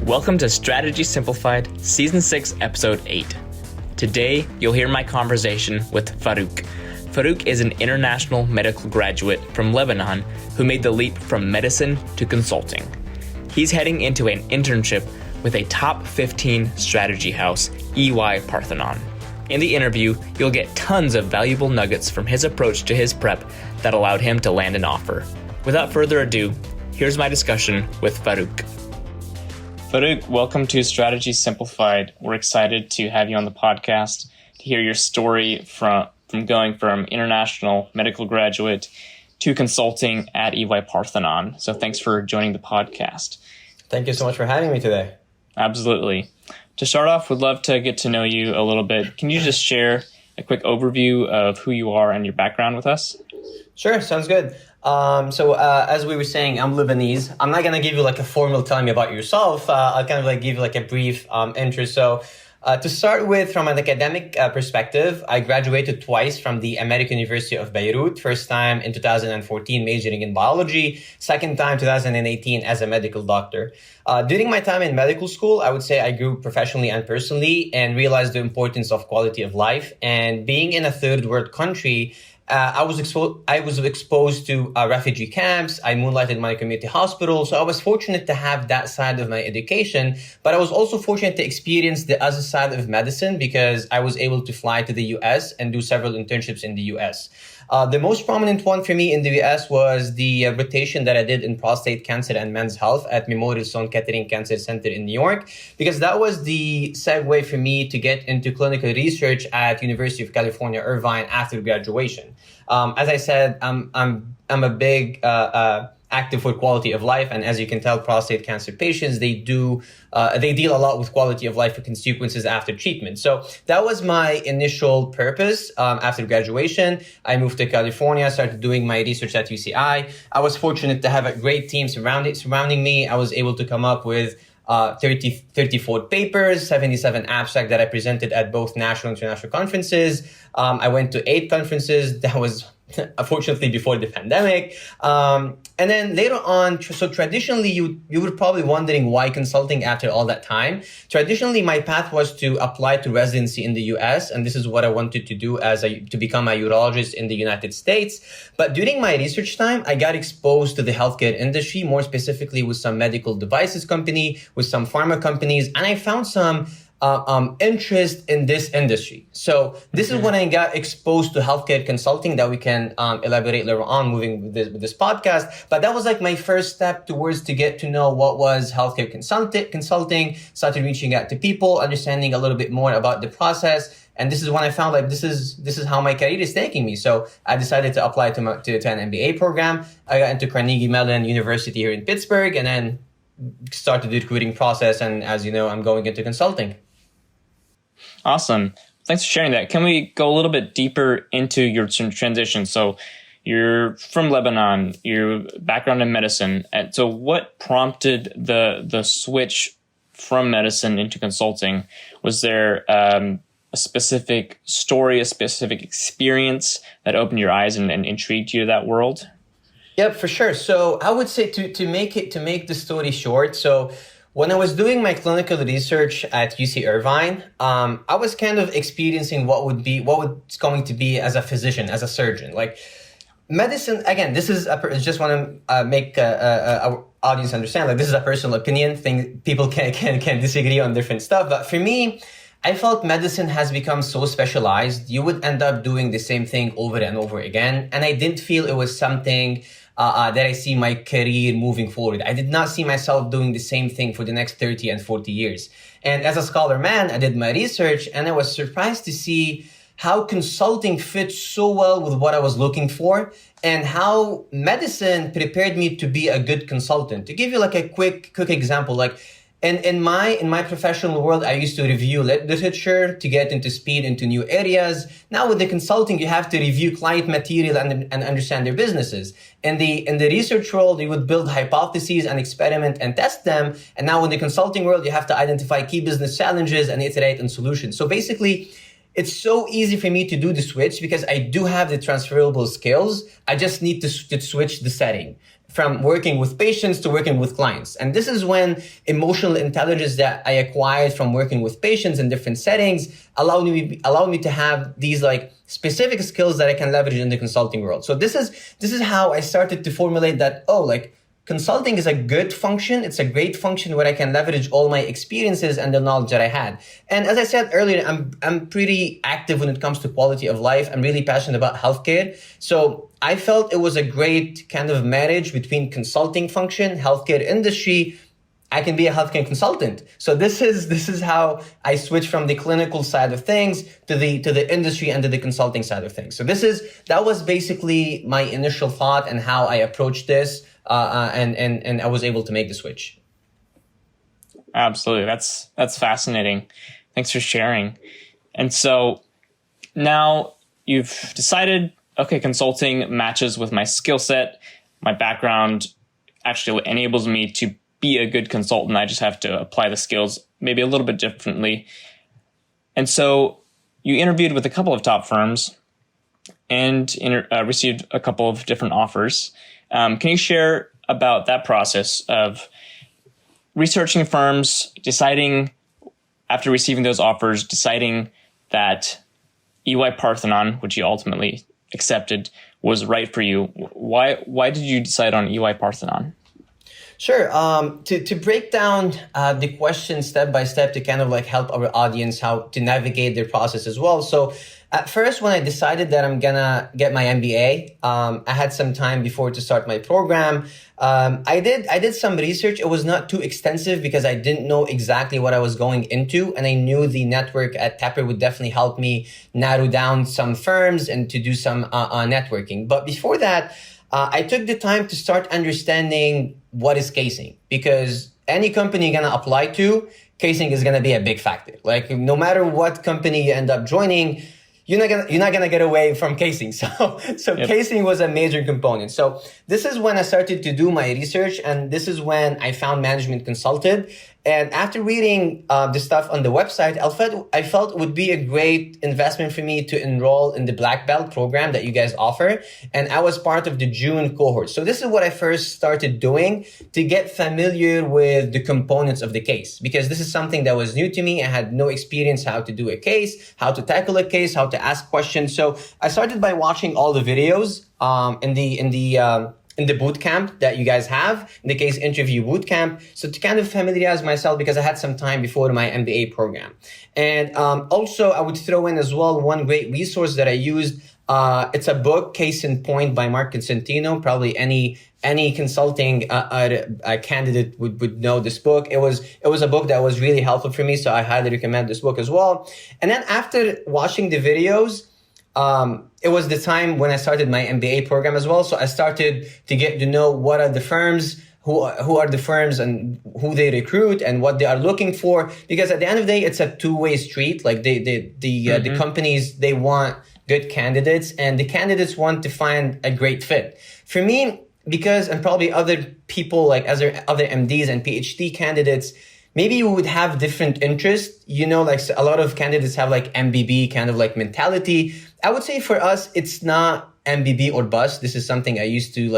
Welcome to Strategy Simplified, Season 6, Episode 8. Today, you'll hear my conversation with Farouk. Farouk is an international medical graduate from Lebanon who made the leap from medicine to consulting. He's heading into an internship with a top 15 strategy house, EY-Parthenon. In the interview, you'll get tons of valuable nuggets from his approach to his prep that allowed him to land an offer. Without further ado, here's my discussion with Farouk. Farouk, welcome to Strategy Simplified. We're excited to have you on the podcast to hear your story from going from international medical graduate to consulting at EY-Parthenon. So thanks for joining the podcast. Thank you so much for having me today. Absolutely. To start off, we'd love to get to know you a little bit. Can you just share a quick overview of who you are and your background with us? Sure, sounds good. As we were saying, I'm Lebanese. I'm not going to give you like a formal telling me about yourself. I'll kind of like give you like a brief intro. To start with, from an academic perspective, I graduated twice from the American University of Beirut. First time in 2014, majoring in biology. Second time, 2018, as a medical doctor. During my time in medical school, I would say I grew professionally and personally and realized the importance of quality of life. And being in a third world country, I was exposed to refugee camps. I moonlighted in my community hospital. So I was fortunate to have that side of my education, but I was also fortunate to experience the other side of medicine because I was able to fly to the US and do several internships in the US. The most prominent one for me in the US was the rotation that I did in prostate cancer and men's health at Memorial Sloan Kettering Cancer Center in New York, because that was the segue for me to get into clinical research at University of California, Irvine after graduation. As I said, I'm a big active for quality of life, and as you can tell, prostate cancer patients they deal a lot with quality of life consequences after treatment. So that was my initial purpose. After graduation, I moved to California, started doing my research at UCI. I was fortunate to have a great team surrounding me. I was able to come up with 34 papers, 77 abstracts that I presented at both national and international conferences. I went to 8 conferences. That was unfortunately before the pandemic. And then later on, so traditionally, you were probably wondering why consulting after all that time. Traditionally, my path was to apply to residency in the US, and this is what I wanted to do to become a urologist in the United States. But during my research time, I got exposed to the healthcare industry, more specifically with some medical devices company, with some pharma companies, and I found some interest in this industry. So this is when I got exposed to healthcare consulting that we can elaborate later on moving with this podcast. But that was like my first step towards to get to know what was healthcare consulting, started reaching out to people, understanding a little bit more about the process. And this is when I found like this is how my career is taking me. So I decided to apply to an MBA program. I got into Carnegie Mellon University here in Pittsburgh and then started the recruiting process. And as you know, I'm going into consulting. Awesome. Thanks for sharing that. Can we go a little bit deeper into your transition? So you're from Lebanon, your background in medicine. And so what prompted the switch from medicine into consulting? Was there a specific story, a specific experience that opened your eyes and intrigued you to that world? Yep, for sure. So I would say to make the story short, so when I was doing my clinical research at UC Irvine, I was kind of experiencing what was going to be as a physician, as a surgeon. Like medicine, again, this is just want to make our audience understand. Like this is a personal opinion thing. People can disagree on different stuff, but for me, I felt medicine has become so specialized. You would end up doing the same thing over and over again, and I didn't feel it was something that I see my career moving forward. I did not see myself doing the same thing for the next 30 and 40 years. And as a scholar man, I did my research and I was surprised to see how consulting fits so well with what I was looking for and how medicine prepared me to be a good consultant. To give you like a quick example, like in my professional world, I used to review literature to get into speed into new areas. Now with the consulting, you have to review client material and understand their businesses. In the research world, you would build hypotheses and experiment and test them. And now in the consulting world, you have to identify key business challenges and iterate on solutions. So basically, it's so easy for me to do the switch because I do have the transferable skills. I just need to switch the setting from working with patients to working with clients. And this is when emotional intelligence that I acquired from working with patients in different settings allowed me to have these like specific skills that I can leverage in the consulting world. So this is how I started to formulate that, consulting is a good function. It's a great function where I can leverage all my experiences and the knowledge that I had. And as I said earlier, I'm pretty active when it comes to quality of life. I'm really passionate about healthcare. So I felt it was a great kind of marriage between consulting function, healthcare industry. I can be a healthcare consultant. So this is how I switch from the clinical side of things to the industry and to the consulting side of things. So that was basically my initial thought and how I approached this. And I was able to make the switch. Absolutely. That's fascinating. Thanks for sharing. And so now you've decided, okay, consulting matches with my skill set. My background actually enables me to be a good consultant. I just have to apply the skills maybe a little bit differently. And so you interviewed with a couple of top firms and received a couple of different offers. Can you share about that process of researching firms, deciding after receiving those offers, deciding that EY-Parthenon, which you ultimately accepted, was right for you? Why did you decide on EY-Parthenon? Sure. To break down the question step by step to kind of like help our audience how to navigate their process as well. So at first, when I decided that I'm gonna get my MBA, I had some time before to start my program. I did some research. It was not too extensive because I didn't know exactly what I was going into, and I knew the network at Tapper would definitely help me narrow down some firms and to do some networking. But before that, I took the time to start understanding what is casing, because any company you're gonna apply to, casing is gonna be a big factor. Like no matter what company you end up joining, you're not gonna get away from casing. So yep. Casing was a major component. So this is when I started to do my research, and this is when I found Management Consulted. And after reading the stuff on the website, I felt it would be a great investment for me to enroll in the Black Belt program that you guys offer. And I was part of the June cohort. So this is what I first started doing to get familiar with the components of the case, because this is something that was new to me. I had no experience how to do a case, how to tackle a case, how to ask questions. So I started by watching all the videos in the boot camp that you guys have, in the case interview boot camp. So to kind of familiarize myself, because I had some time before my MBA program. And also I would throw in as well one great resource that I used. It's a book, Case in Point by Mark Constantino. Probably any consulting candidate would know this book. It was a book that was really helpful for me. So I highly recommend this book as well. And then after watching the videos, it was the time when I started my MBA program as well. So I started to get to know what are the firms, who are the firms and who they recruit and what they are looking for. Because at the end of the day, it's a two-way street. Like the companies, they want good candidates, and the candidates want to find a great fit. For me, because, and probably other people like other MDs and PhD candidates, maybe you would have different interests. Like a lot of candidates have like MBB kind of like mentality. I would say for us, it's not MBB or bust. This is something I used to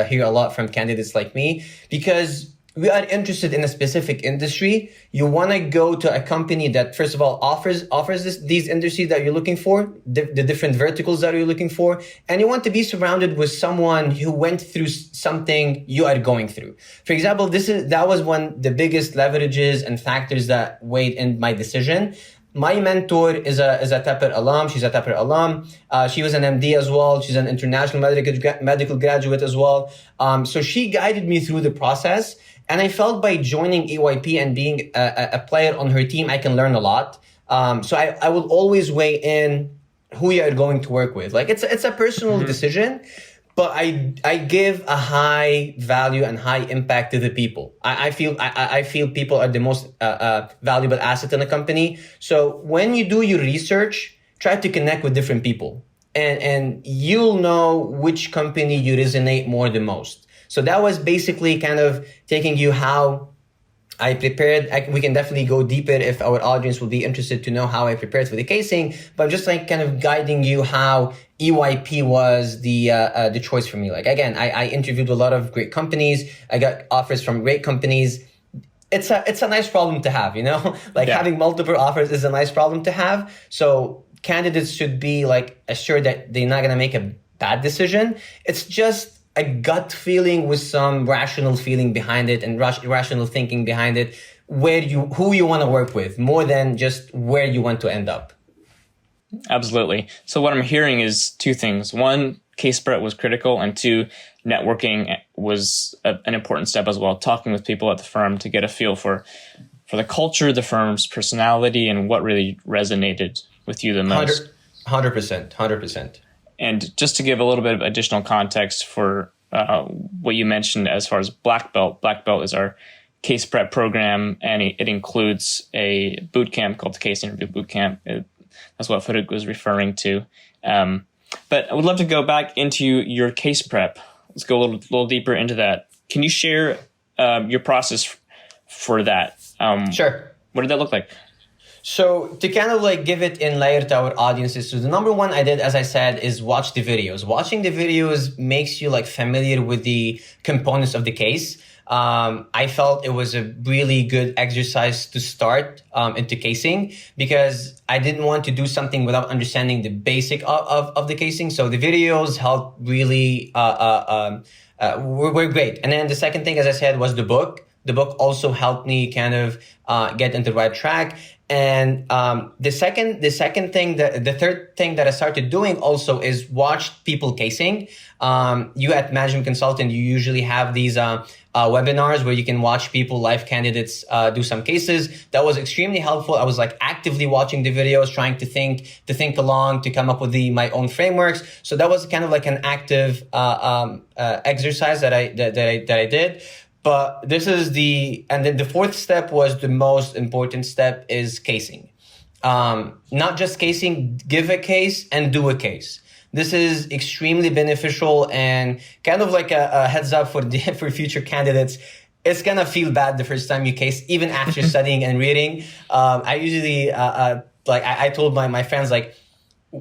hear a lot from candidates like me, because we are interested in a specific industry. You want to go to a company that, first of all, offers these industries that you're looking for, the different verticals that you're looking for, and you want to be surrounded with someone who went through something you are going through. For example, that was one of the biggest leverages and factors that weighed in my decision. My mentor is a Tapper alum. She's a Tapper alum. She was an MD as well. She's an international medical graduate as well. So she guided me through the process. And I felt by joining EYP and being a player on her team, I can learn a lot. So I will always weigh in who you are going to work with. Like it's a personal decision, but I give a high value and high impact to the people. I feel people are the most valuable asset in a company. So when you do your research, try to connect with different people, and you'll know which company you resonate more the most. So that was basically kind of taking you how I prepared. We can definitely go deeper if our audience will be interested to know how I prepared for the casing. But I'm just like kind of guiding you how EYP was the choice for me. Like again, I interviewed a lot of great companies. I got offers from great companies. It's a nice problem to have, you know. Like having multiple offers is a nice problem to have. So candidates should be like assured that they're not gonna make a bad decision. It's just a gut feeling with some rational feeling behind it and rational thinking behind it, who you want to work with more than just where you want to end up. Absolutely. So what I'm hearing is two things. One, case prep was critical, and two, networking was an important step as well. Talking with people at the firm to get a feel for the culture, the firm's personality, and what really resonated with you the most. 100%. And just to give a little bit of additional context for what you mentioned as far as Black Belt. Black Belt is our case prep program, and it includes a boot camp called the Case Interview Boot Camp. That's what Farouk was referring to. But I would love to go back into your case prep. Let's go a little deeper into that. Can you share your process for that? Sure. What did that look like? So to kind of like give it in layer to our audiences, so the number one I did, as I said, is watch the videos. Watching the videos makes you like familiar with the components of the case. I felt it was a really good exercise to start into casing because I didn't want to do something without understanding the basic of the casing. So the videos helped really were great. And then the second thing, as I said, was the book. The book also helped me kind of get into the right track. And the third thing that I started doing also is watch people casing. You at Management Consultant, you usually have these webinars where you can watch people, live candidates, do some cases. That was extremely helpful. I was like actively watching the videos, trying to think along, to come up with my own frameworks. So that was kind of like an active exercise that I did. But and then the fourth step was the most important step, is casing. Not just casing, give a case and do a case. This is extremely beneficial and kind of like a heads up for future candidates. It's gonna feel bad the first time you case, even after studying and reading. I usually I told my friends, like,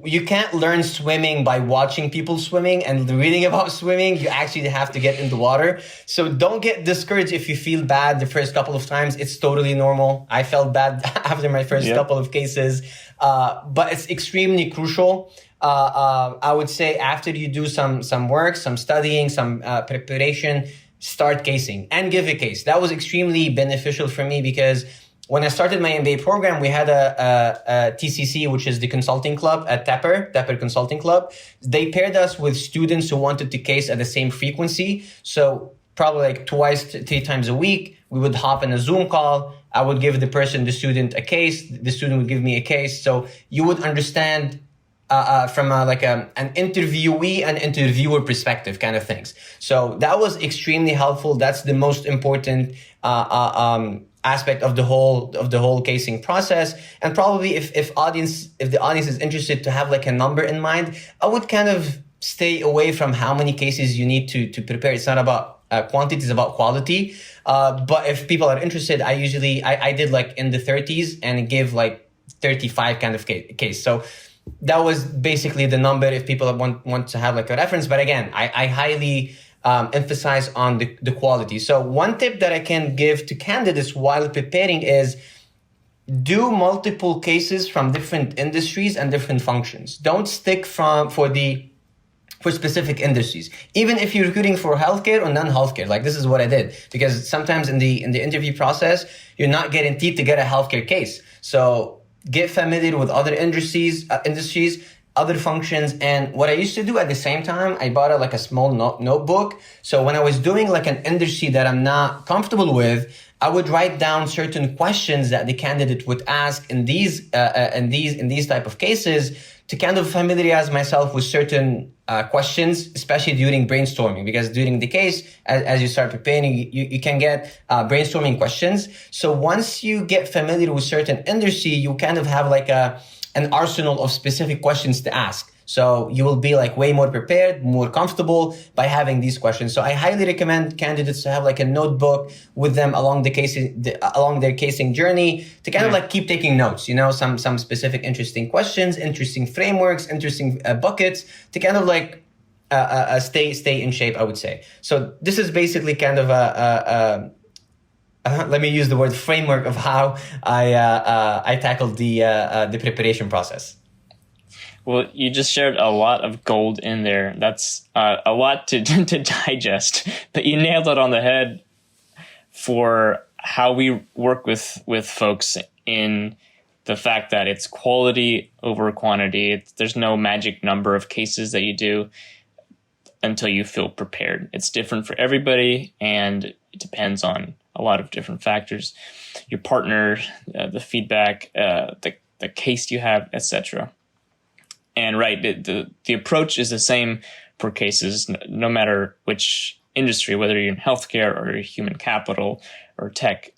you can't learn swimming by watching people swimming and reading about swimming. You actually have to get in the water. So don't get discouraged if you feel bad the first couple of times. It's totally normal. I felt bad after my first couple of cases, but it's extremely crucial. I would say after you do some work, some studying, some preparation, start casing and give a case. That was extremely beneficial for me because when I started my MBA program, we had a TCC, which is the consulting club at Tepper Consulting Club. They paired us with students who wanted to case at the same frequency. So probably like twice, 3 times a week, we would hop in a Zoom call. I would give the student a case. The student would give me a case. So you would understand from an interviewee and interviewer perspective kind of things. So that was extremely helpful. That's the most important aspect of the whole casing process. And probably if the audience is interested to have like a number in mind, I would kind of stay away from how many cases you need to prepare. It's not about quantity, it's about quality. But if people are interested, I did like in the 30s and give like 35 kind of case. So that was basically the number if people want to have like a reference. But again, I highly emphasize on the quality. So one tip that I can give to candidates while preparing is do multiple cases from different industries and different functions. Don't stick for specific industries. Even if you're recruiting for healthcare or non-healthcare, like this is what I did, because sometimes in the interview process, you're not guaranteed to get a healthcare case. So get familiar with other industries, other functions. And what I used to do at the same time, I bought a small notebook. So when I was doing like an industry that I'm not comfortable with, I would write down certain questions that the candidate would ask in these type of cases to kind of familiarize myself with certain questions, especially during brainstorming, because during the case, as you start preparing, you can get brainstorming questions. So once you get familiar with certain industry, you kind of have like an arsenal of specific questions to ask. So you will be like way more prepared, more comfortable by having these questions. So I highly recommend candidates to have like a notebook with them along along their casing journey to kind of like keep taking notes, some specific interesting questions, interesting frameworks, interesting buckets to kind of like stay in shape, I would say. So this is basically kind of let me use the word framework of how I tackled the preparation process. Well, you just shared a lot of gold in there. That's a lot to digest, but you nailed it on the head for how we work with folks in the fact that it's quality over quantity. There's no magic number of cases that you do until you feel prepared. It's different for everybody, and it depends on a lot of different factors, your partner, the feedback, the case you have, etc. And right, the approach is the same for cases, no matter which industry, whether you're in healthcare or human capital or tech.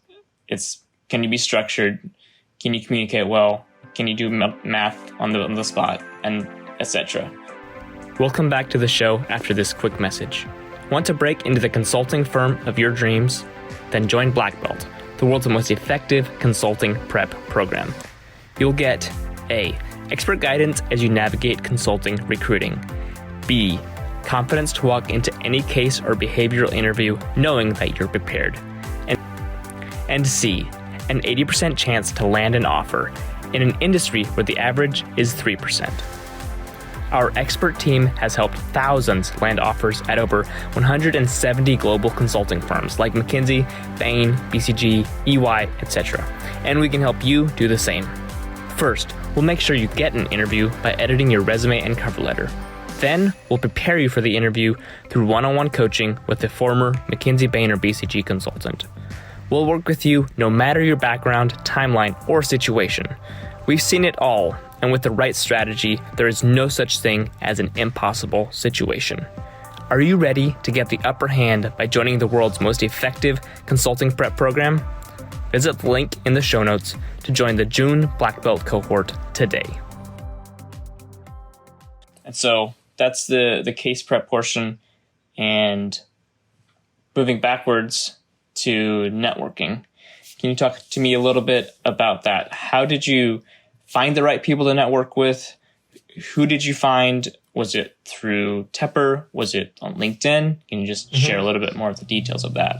It's, can you be structured? Can you communicate well? Can you do math on the spot, and etc. We'll come back to the show after this quick message. Want to break into the consulting firm of your dreams? Then join Black Belt, the world's most effective consulting prep program. You'll get A, expert guidance as you navigate consulting recruiting. B, confidence to walk into any case or behavioral interview knowing that you're prepared. And C, an 80% chance to land an offer in an industry where the average is 3%. Our expert team has helped thousands land offers at over 170 global consulting firms like McKinsey, Bain, BCG, EY, etc. And we can help you do the same. First, we'll make sure you get an interview by editing your resume and cover letter. Then, we'll prepare you for the interview through one-on-one coaching with a former McKinsey, Bain, or BCG consultant. We'll work with you no matter your background, timeline, or situation. We've seen it all, and with the right strategy, there is no such thing as an impossible situation. Are you ready to get the upper hand by joining the world's most effective consulting prep program? Visit the link in the show notes to join the June Black Belt cohort today. And so that's the case prep portion, and moving backwards to networking. Can you talk to me a little bit about that? How did you find the right people to network with? Who did you find? Was it through Tepper? Was it on LinkedIn? Can you just share a little bit more of the details of that?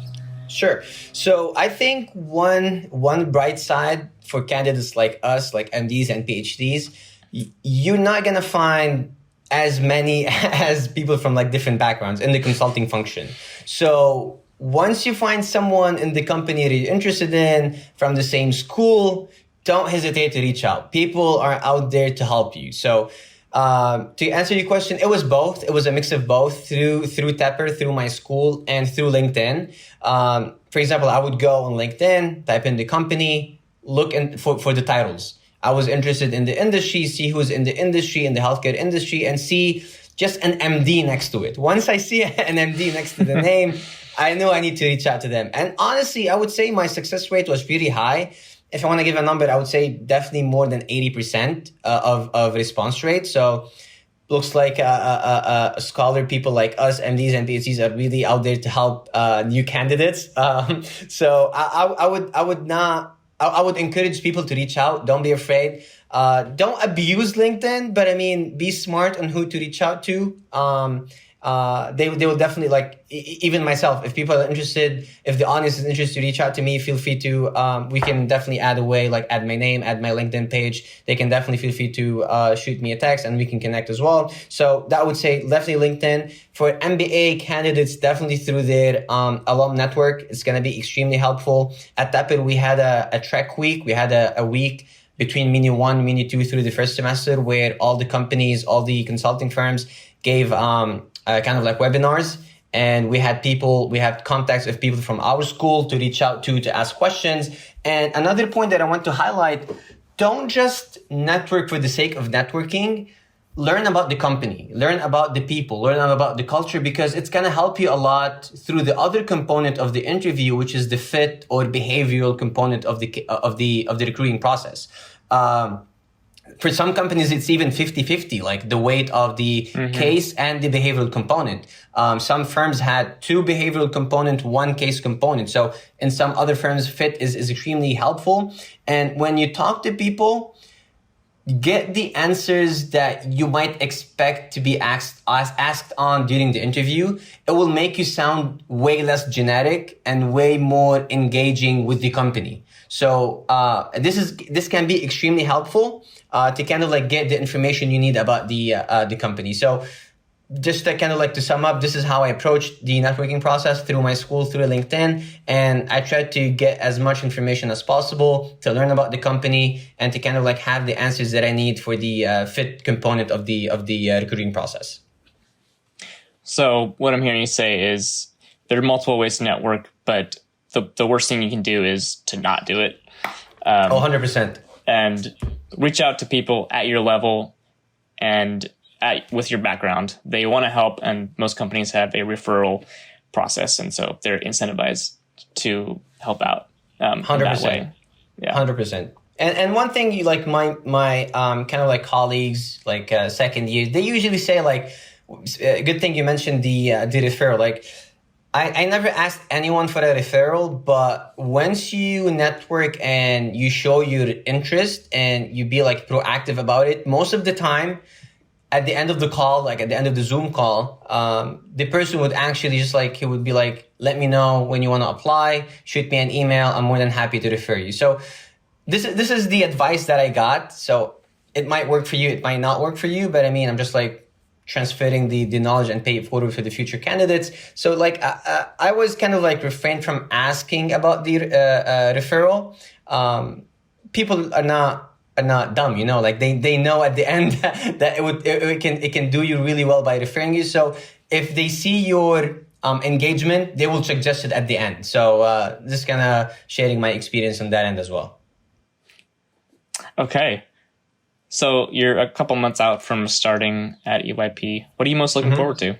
Sure. So I think one bright side for candidates like us, like MDs and PhDs, you're not going to find as many as people from like different backgrounds in the consulting function. So once you find someone in the company that you're interested in from the same school, don't hesitate to reach out. People are out there to help you. So to answer your question, it was both. It was a mix of both through Tepper, through my school, and through LinkedIn. For example, I would go on LinkedIn, type in the company, look for the titles. I was interested in the industry, see who's in the industry, in the healthcare industry, and see just an MD next to it. Once I see an MD next to the name, I know I need to reach out to them. And honestly, I would say my success rate was pretty high. If I want to give a number, I would say definitely more than 80% of response rate. So looks like a scholar, people like us, MDs and PhDs, are really out there to help new candidates. So I would encourage people to reach out. Don't be afraid. Don't abuse LinkedIn, but I mean, be smart on who to reach out to. They will definitely, like, even myself, if people are interested, if the audience is interested to reach out to me, feel free to, we can definitely add my name, add my LinkedIn page. They can definitely feel free to shoot me a text and we can connect as well. So that would say definitely LinkedIn. For MBA candidates, definitely through their alum network. It's going to be extremely helpful. At Tepper, we had a track week. We had a week between Mini 1, Mini 2 through the first semester where all the companies, all the consulting firms gave kind of like webinars, and we had contacts with people from our school to reach out to ask questions. And another point that I want to highlight, don't just network for the sake of networking. Learn about the company, learn about the people, learn about the culture, because it's going to help you a lot through the other component of the interview, which is the fit or behavioral component of the recruiting process. For some companies, it's even 50-50, like the weight of the case and the behavioral component. Some firms had 2 behavioral component, 1 case component. So in some other firms, fit is extremely helpful. And when you talk to people, get the answers that you might expect to be asked on during the interview. It will make you sound way less generic and way more engaging with the company. So this can be extremely helpful to kind of like get the information you need about the company. So just to kind of like to sum up, this is how I approached the networking process through my school, through LinkedIn. And I tried to get as much information as possible to learn about the company and to kind of like have the answers that I need for the fit component of the recruiting process. So what I'm hearing you say is there are multiple ways to network, but the worst thing you can do is to not do it. 100%. And reach out to people at your level and with your background. They want to help, and most companies have a referral process, and so they're incentivized to help out 100%. in that way. Yeah, 100%. And one thing you like my kind of like colleagues, like second years, they usually say like, good thing you mentioned the referral. Like I never asked anyone for a referral, but once you network and you show your interest and you be like proactive about it, most of the time at the end of the call, like at the end of the Zoom call, the person would actually just like, he would be like, let me know when you want to apply, shoot me an email. I'm more than happy to refer you. So this is the advice that I got. So it might work for you. It might not work for you, but I mean, I'm just like transferring the knowledge and pay it forward for the future candidates. So like, I was kind of like refrained from asking about the referral. People are not dumb, you know, like they know at the end that it can do you really well by referring you. So if they see your engagement, they will suggest it at the end. So just kind of sharing my experience on that end as well. Okay. So you're a couple months out from starting at EYP. What are you most looking forward to?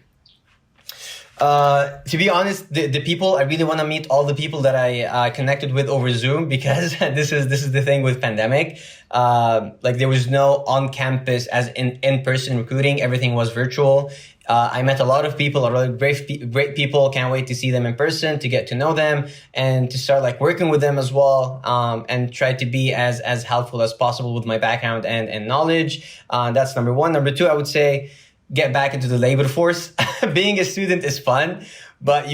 To be honest, the people, I really want to meet all the people that I connected with over Zoom, because this is the thing with pandemic. Like there was no on campus as in-person recruiting. Everything was virtual. I met a lot of people, a lot of great people. Can't wait to see them in person, to get to know them and to start like working with them as well. And try to be as helpful as possible with my background and knowledge. That's number one. Number two, I would say, get back into the labor force. Being a student is fun, but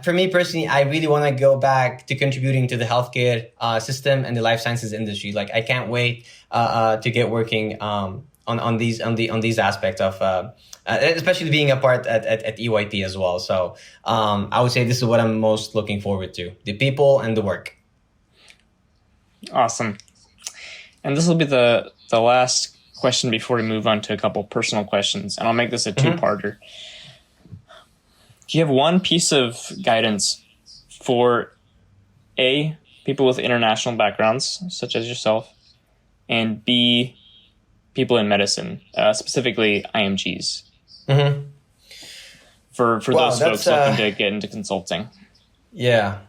for me personally, I really want to go back to contributing to the healthcare system and the life sciences industry. Like I can't wait to get working on these aspects of especially being a part at EYP as well. So I would say this is what I'm most looking forward to: the people and the work. Awesome. And this will be the last question before we move on to a couple personal questions, and I'll make this a two-parter. Do you have one piece of guidance for A, people with international backgrounds, such as yourself, and B, people in medicine, specifically IMGs, for those folks looking to get into consulting? Yeah.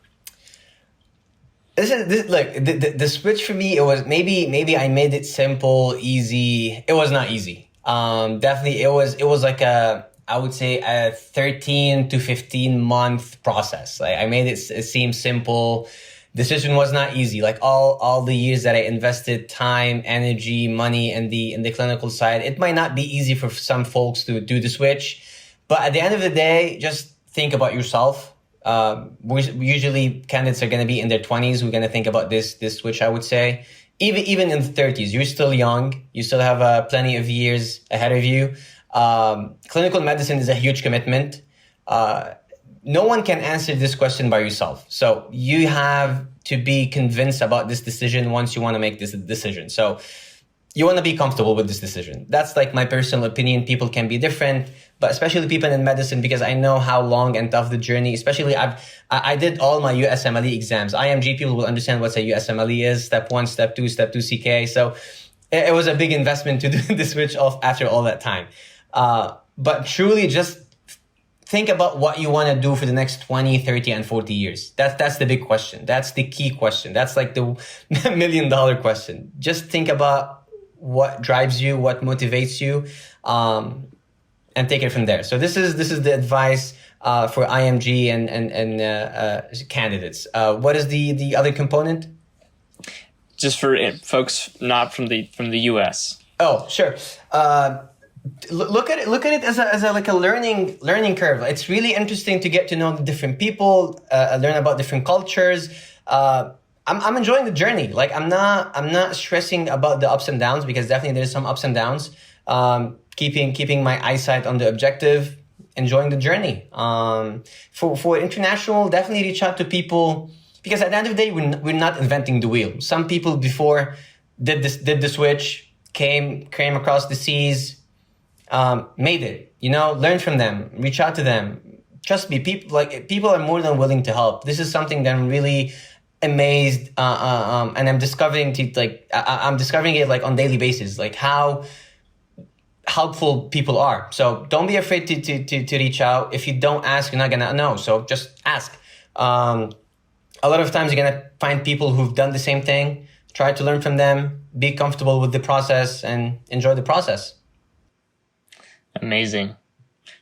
The switch for me, it was maybe I made it simple, easy. It was not easy. Definitely it was like I would say a 13 to 15 month process. Like I made it seem simple. Decision was not easy. Like all the years that I invested time, energy, money in the clinical side, it might not be easy for some folks to do the switch. But at the end of the day, just think about yourself. Usually candidates are going to be in their 20s who are going to think about this switch, I would say. Even in the 30s, you're still young. You still have plenty of years ahead of you. Clinical medicine is a huge commitment. No one can answer this question by yourself. So you have to be convinced about this decision once you want to make this decision. So you want to be comfortable with this decision. That's like my personal opinion. People can be different, but especially people in medicine, because I know how long and tough the journey, especially I did all my USMLE exams. IMG people will understand what a USMLE is, step 1, step 2, step 2 CK. So it was a big investment to do the switch off after all that time. But truly just think about what you want to do for the next 20, 30, and 40 years. That's the big question. That's the key question. That's like the $1 million question. Just think about what drives you, what motivates you, and take it from there. So this is the advice for IMG and candidates. What is the other component? Just for folks not from the U.S. Oh, sure. Look at it as a like a learning curve. It's really interesting to get to know the different people, learn about different cultures. I'm enjoying the journey. Like I'm not stressing about the ups and downs, because definitely there's some ups and downs. Keeping my eyesight on the objective, enjoying the journey. For international, definitely reach out to people, because at the end of the day, we're not inventing the wheel. Some people before did the switch, came across the seas, made it. Learn from them, reach out to them. Trust me, people are more than willing to help. This is something that I'm really amazed, and I'm discovering I'm discovering it like on daily basis, like how helpful people are. So don't be afraid to reach out. If you don't ask, you're not gonna know. So just ask. A lot of times you're gonna find people who've done the same thing. Try to learn from them, be comfortable with the process, and enjoy the process. Amazing.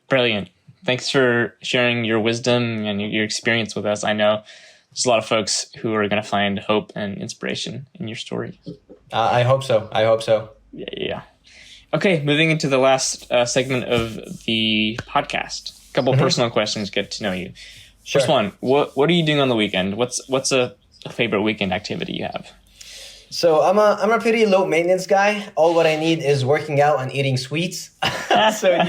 Brilliant. Thanks for sharing your wisdom and your experience with us. I know there's a lot of folks who are going to find hope and inspiration in your story. I hope so. Yeah. Okay, moving into the last segment of the podcast. A couple personal questions, get to know you. Sure. First one, what are you doing on the weekend? What's a favorite weekend activity you have? So I'm a pretty low maintenance guy. All what I need is working out and eating sweets. So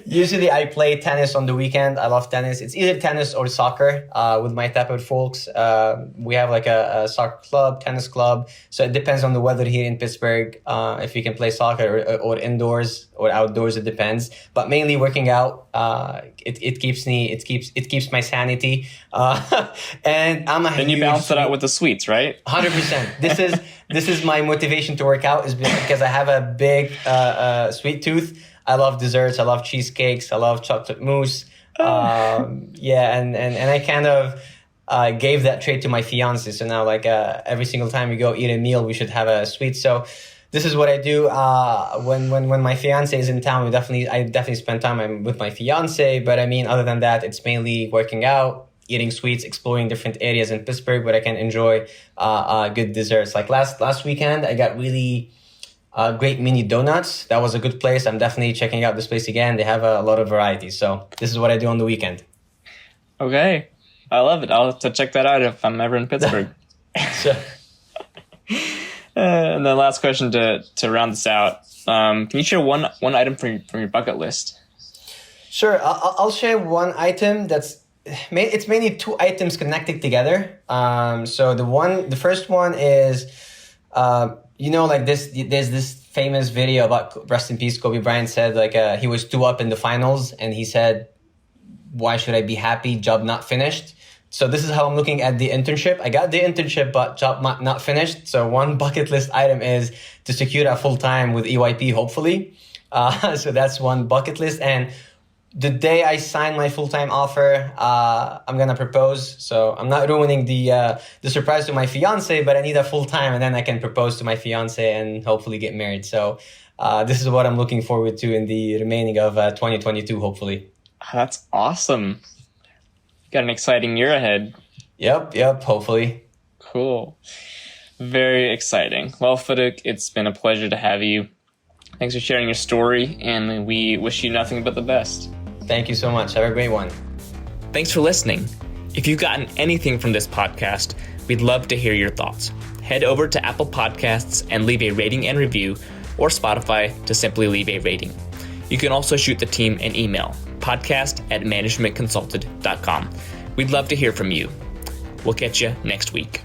usually I play tennis on the weekend. I love tennis. It's either tennis or soccer with my type of folks. We have like a soccer club, tennis club. So it depends on the weather here in Pittsburgh. If we can play soccer or indoors or outdoors, it depends. But mainly working out. It keeps my sanity. And I'm a Then you balance it out with the sweets, right? 100%. This is my motivation to work out, is because I have a big sweet tooth. I love desserts. I love cheesecakes. I love chocolate mousse. And I kind of gave that trait to my fiance. So now, like every single time we go eat a meal, we should have a sweet. So this is what I do when my fiance is in town. I definitely spend time with my fiance. But I mean, other than that, it's mainly working out, eating sweets, exploring different areas in Pittsburgh where I can enjoy good desserts. Like last weekend, I got really great mini donuts. That was a good place. I'm definitely checking out this place again. They have a lot of variety. So this is what I do on the weekend. Okay. I love it. I'll have to check that out if I'm ever in Pittsburgh. Sure. And then last question to round this out. Can you share one item from your bucket list? Sure. I'll share one item it's mainly two items connected together. So the first one is, like there's this famous video about, rest in peace, Kobe Bryant said, like, he was 2-up in the finals and he said, why should I be happy? Job not finished. So this is how I'm looking at the internship. I got the internship, but job not finished. So one bucket list item is to secure a full-time with EYP, hopefully. So that's one bucket list. And the day I sign my full-time offer, I'm going to propose. So I'm not ruining the surprise to my fiance, but I need a full-time, and then I can propose to my fiance and hopefully get married. So this is what I'm looking forward to in the remaining of 2022, hopefully. That's awesome. Got an exciting year ahead. Yep, hopefully. Cool. Very exciting. Well, Farouk, it's been a pleasure to have you. Thanks for sharing your story, and we wish you nothing but the best. Thank you so much. Have a great one. Thanks for listening. If you've gotten anything from this podcast, we'd love to hear your thoughts. Head over to Apple Podcasts and leave a rating and review, or Spotify to simply leave a rating. You can also shoot the team an email, podcast@managementconsulted.com. We'd love to hear from you. We'll catch you next week.